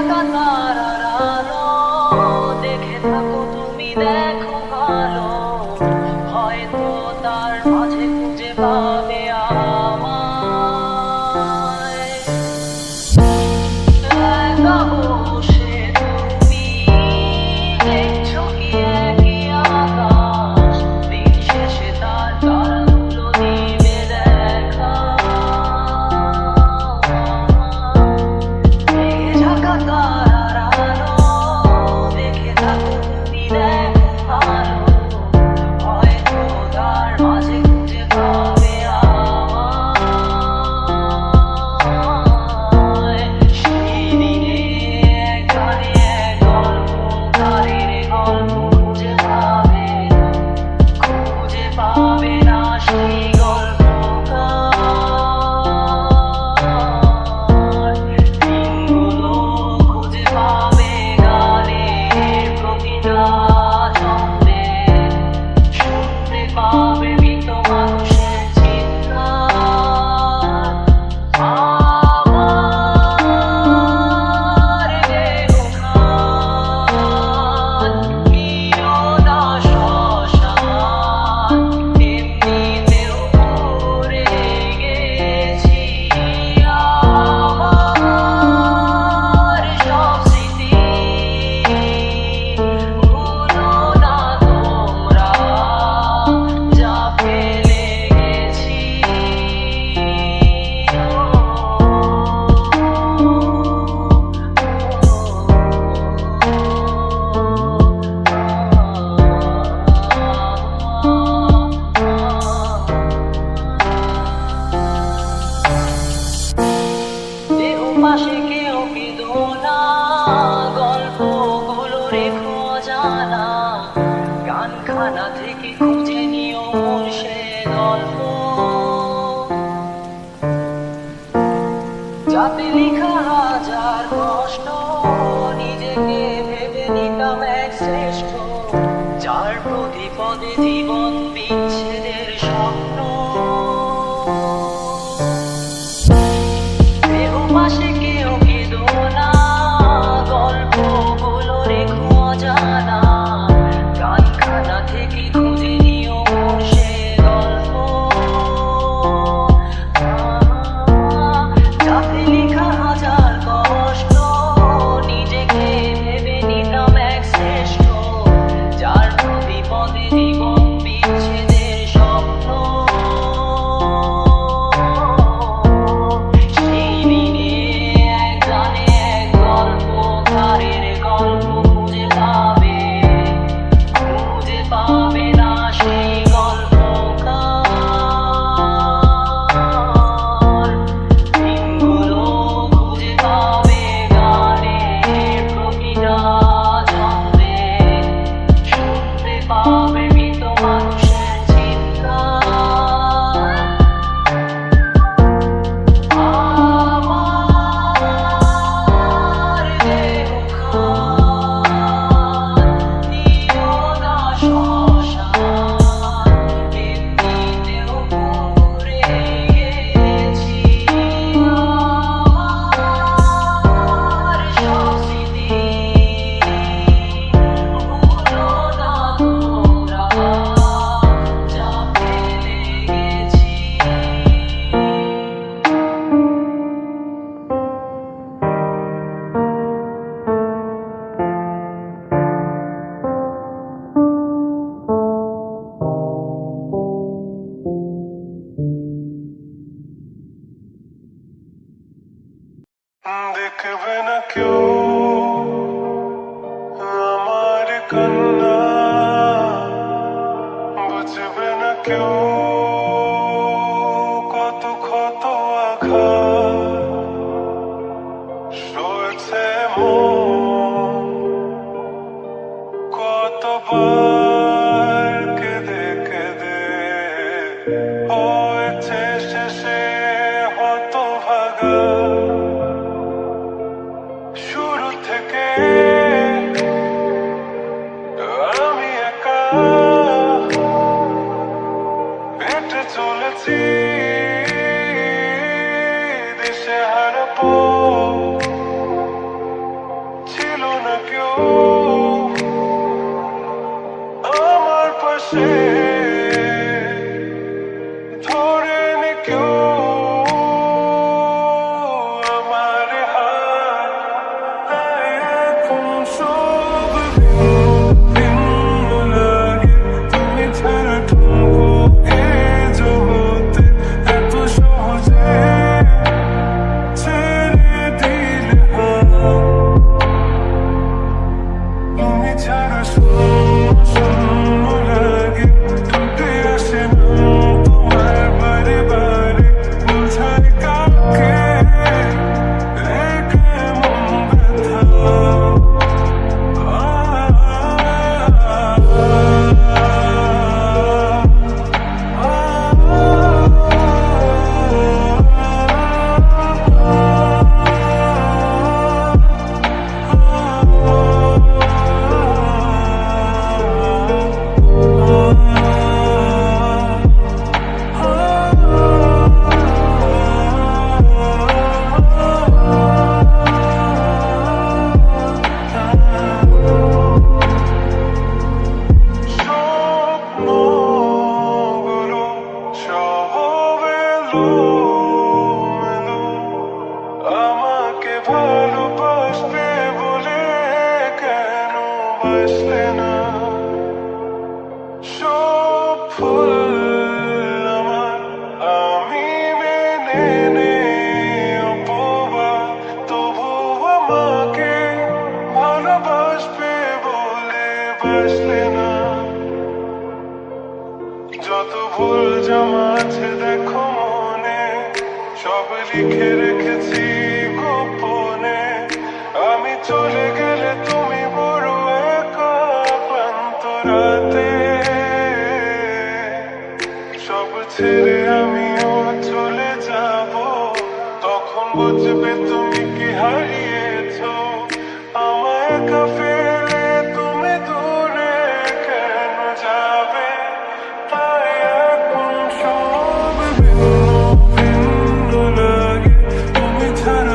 থাকা তারার আলো দেখে থাকো তুমি দেখো ভালো হয়তো তার মাঝে খুঁজে পাবে আমায় একা বসে তুমি দেখছো কি একই আকাশ দিন শেষে তার তারাগুলো দিবে দেখা ঢাকা তারার আলো দেখে থাকো তুমি দেখো ভালো হয়তো তার মাঝে খুঁজে পাবে আমায় সেই দিনে এক গানে এক গল্পকারের গল্প খুঁজে পাবে না সেই গল্পকার দিনগুলো খুঁজে পাবে গানের প্রতিটা ছন্দে শুনতে পাবে মৃত মানুষের চিৎকার আমার দেহখান প্রিয়দা শ্মশান এমনিতেও ভরে গেছি আমার সব স্মৃতি ভুলো না তোমরা যা ফেলে গেছি দেহ পাশে কেউ কেঁদো না গল্পগুলো রেখো জানা গানখানা থেকে খুঁজে নিও মূল সে গল্প যাতে লেখা হাজার কষ্ট নিজেকে ভেবে নিতাম এক শ্রেষ্ঠ যার প্রতি পদে জীবন বিচ্ছেদের স্বপ্ন দেহ পাশে কেউ কেঁদো না গল্পগুলো রেখো জানা গানখানা থেকে খুঁজে নিও সে গল্প যাতে লেখা হাজার কষ্ট নিজেকে ভেবে নিতাম এক শ্রেষ্ঠ যার প্রতি পদে জীবন বিচ্ছেদের স্বপ্ন সেই দিনে এক গানে এক গল্পকারের গল্প খুঁজে পাবে না সেই গল্পকার দিনগুলো খুঁজে পাবে গানের প্রতিটা ছন্দে শুনতে পাবে মৃত মানুষের চিৎকার আমার দেহখান প্রিয়দা শ্মশান এমনিতেও ভরে গেছি আমার সব স্মৃতি ভুলো না তোমরা যা ফেলে গেছি দেখবে না কেউ আমার কান্না বুঝবে না কেউ কত ক্ষত আঘাত সয়েছে মন কতবার কেঁদে কেঁদে হয়েছে শেষে হতভাগা শুরু থেকে আমি একা হেঁটে চলেছি দিশেহারা পথ স্বপ্নগুলো সব এলোমেলো, আমাকে ভালোবাসবে বলে কেন বাসলে না? সব ফুল আমার আমি মেনে নেই অপবাদ, তবু আমাকে ভালোবাসবে বলে বাসলে না। যত ভুল জমা আছে দেখো মনে, সব লিখে রেখেছি গোপনে। আমি চলে গেলে তুমি বড় একা ক্লান্ত রাতে, সব ছেড়ে আমিও চলে যাব। তখন বুঝবে তুমি কি হারিয়েছো, আমায় একা ফেলে তুমি দূরে কেন যাবে? তাই এখন সব ভিন্ন ভিন্ন লাগে, তুমি ছাড়া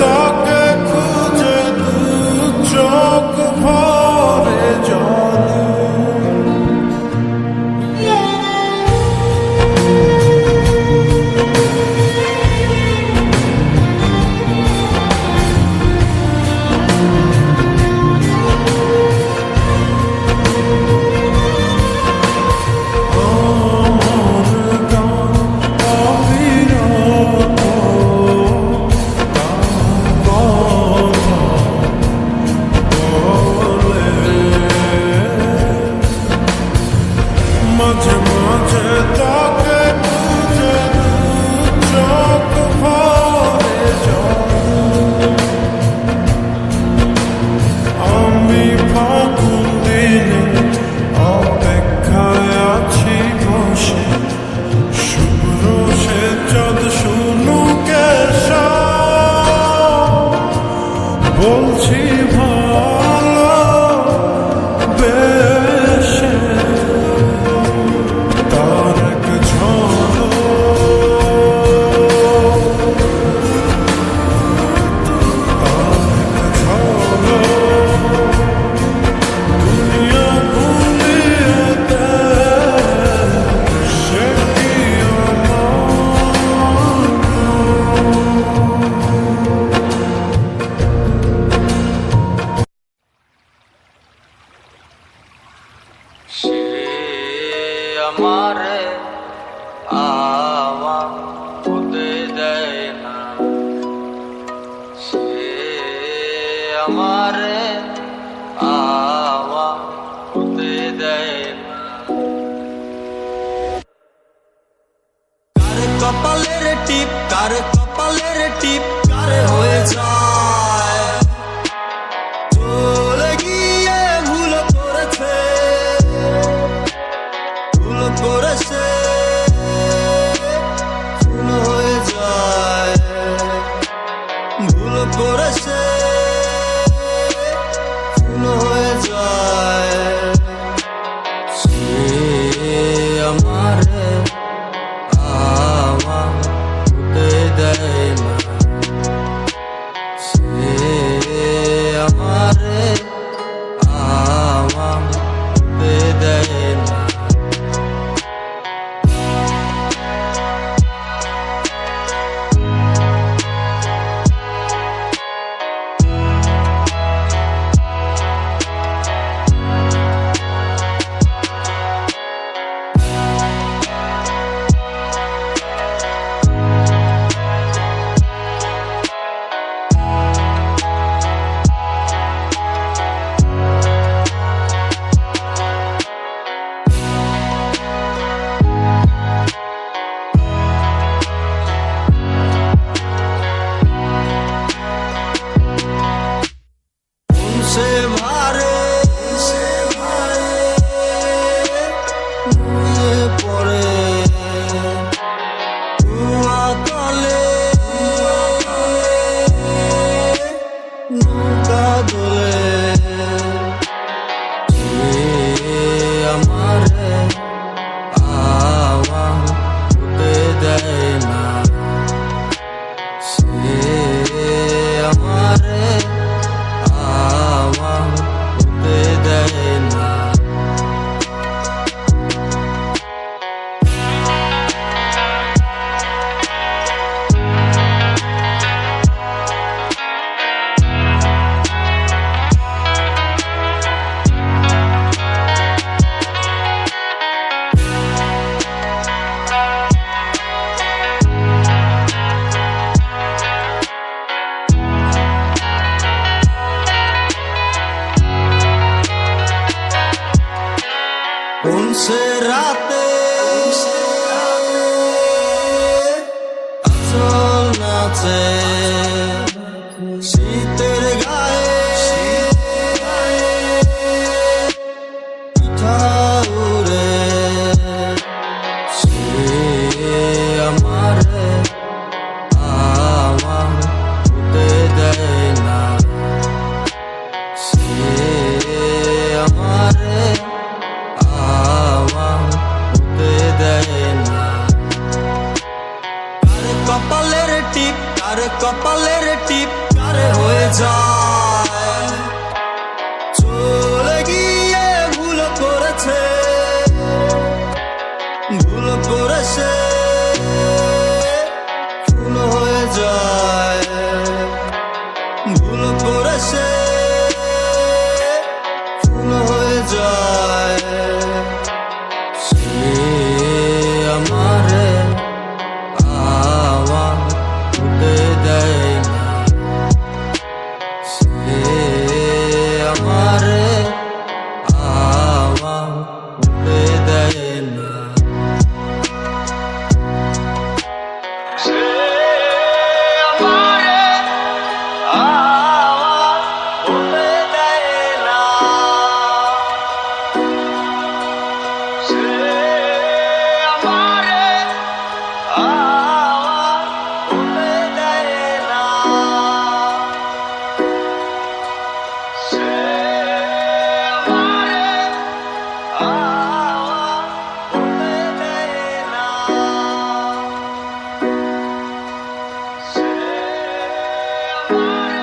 তাকে খুঁজে দু চোখ ভরে জলে মাঝে মাঝে তাকে খুঁজে দু চোখ ভরে জলে আমি ফাগুন দিনে অপেক্ষায় আছি বসে শুভ্র সে চাঁদ শুনুকের বলছি ভালো বেশে তার এক ঝলক দুনিয়া ভুলিয়ে দেয় সে কি সে আমারে আওয়া হতে দেয় না, সে আমারে আওয়া হতে দেয় না। কার কপালের টিপ, কার কপালের টিপ, কার হয়ে যায় চলে গিয়ে ভুল করেছে, ভুল করেছে, ভুল হয়ে যায়, ভুল করেছে, ভুল হয়ে যায়। সে আমারে আওয়া হতে দেয় না, সে আমারে আওয়া হতে দেয় না। সে ভারে নুয়ে পড়ে কুয়া তলে নৌকা দোলে, সে আমারে আওয়া হতে দেয় না, সে আমারে আওয়া হতে দেয় না। কোন সে রাতে আসল নাচে শীতের গায়ে পিঠা উড়ে, সে আমারে আওয়া হতে দেয় না, সে আমারে আওয়া যায়। চলে গিয়ে ভুল করেছে, ভুল করেছে, ফুল হয়ে যায়। ভুল করেছে, ফুল হয়ে যায়। সে আমারে আওয়াজ উঠে দেয় না, সে আমারে আওয়াজ উঠে দেয় না। সে আমারে আওয়াজ বলতে দেয় না, সে আমারে আওয়াজ বলতে দেয় না, সে আমারে আওয়াজ বলতে দেয় না, সে আমারে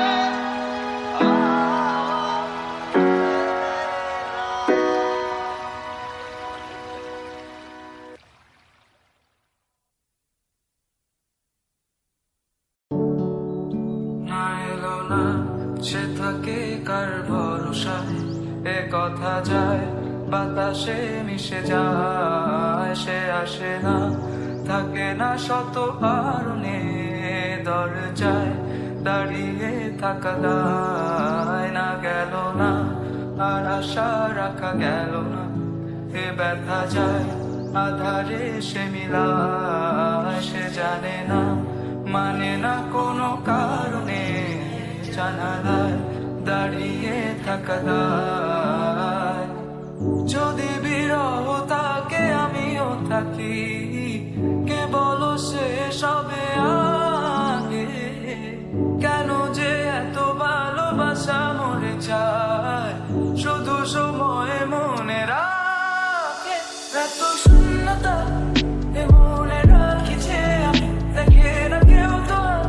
না এলো না সে থাকে কার ভরসায়, এ কথা যায় বাতাসে মিশে যায়। সে আসে না, থাকে না শত কারণে, দরজায় দাঁড়িয়ে থাকা দায়। না গেল না আর আশা রাখা গেল না, এ ব্যথা যায় আধারে সে মিলায়। সে জানে না, মানে না কোনো কারণে, জানালায় দাঁড়িয়ে থাকা দায়। যদি বিরহ থাকে আমিও থাকি, কে বলো সে সবে আগে। কেন যে এত ভালোবাসা মরে যায়, শুধু সময় মনে রাখে। এত শূন্যতা এ মনে রাখিছে আমি, দেখে না কেউ তো আর,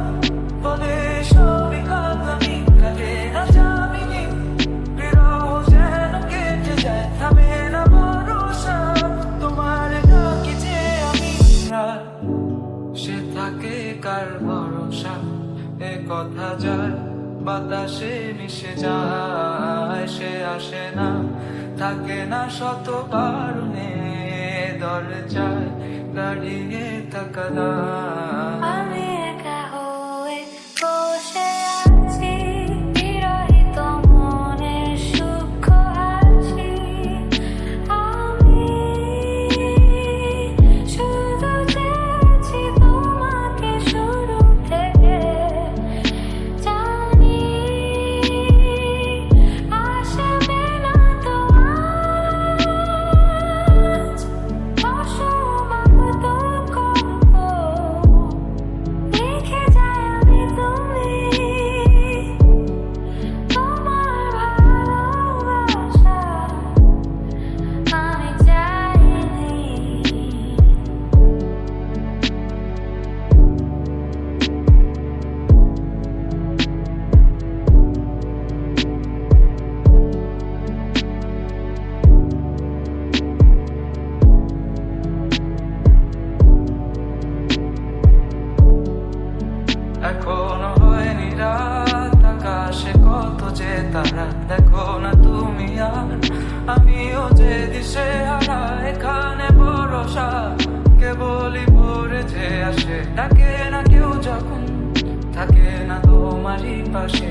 বলে সবই কাঁদামি, কাটে না যামিনি। বিরহ যেন কেটে যায়, থামে না ভরসা, তোমার ডাকিছে আমি। সে থাকে কার ভরসা, এ কথা যায় বাতাসে মিশে যায়। সে আসে না, থাকে না শত কারণে, দরজায় দাঁড়িয়ে থাকা দায়। আমি একা হয়ে বসে আছি, বিরহিত মনের সূক্ষ্ম হাসি। আমি শুধু চেয়েছি তোমাকে শুরু থেকে, জানি আসবে না তো আজ। অসমাপ্ত গল্প লিখে যায় আমি তুমি, তোমার ভালোবাসা আমি চাইনি। এখনো হয়নি রাত, আকাশে কত যে তারা। দেখো না তুমি আর আমিও যে দিশে হারা, এখানে ভরসা কেবলই ভরে যে আসে। ডাকে না কেউ যখন, থাকে না তোমারই পাশে।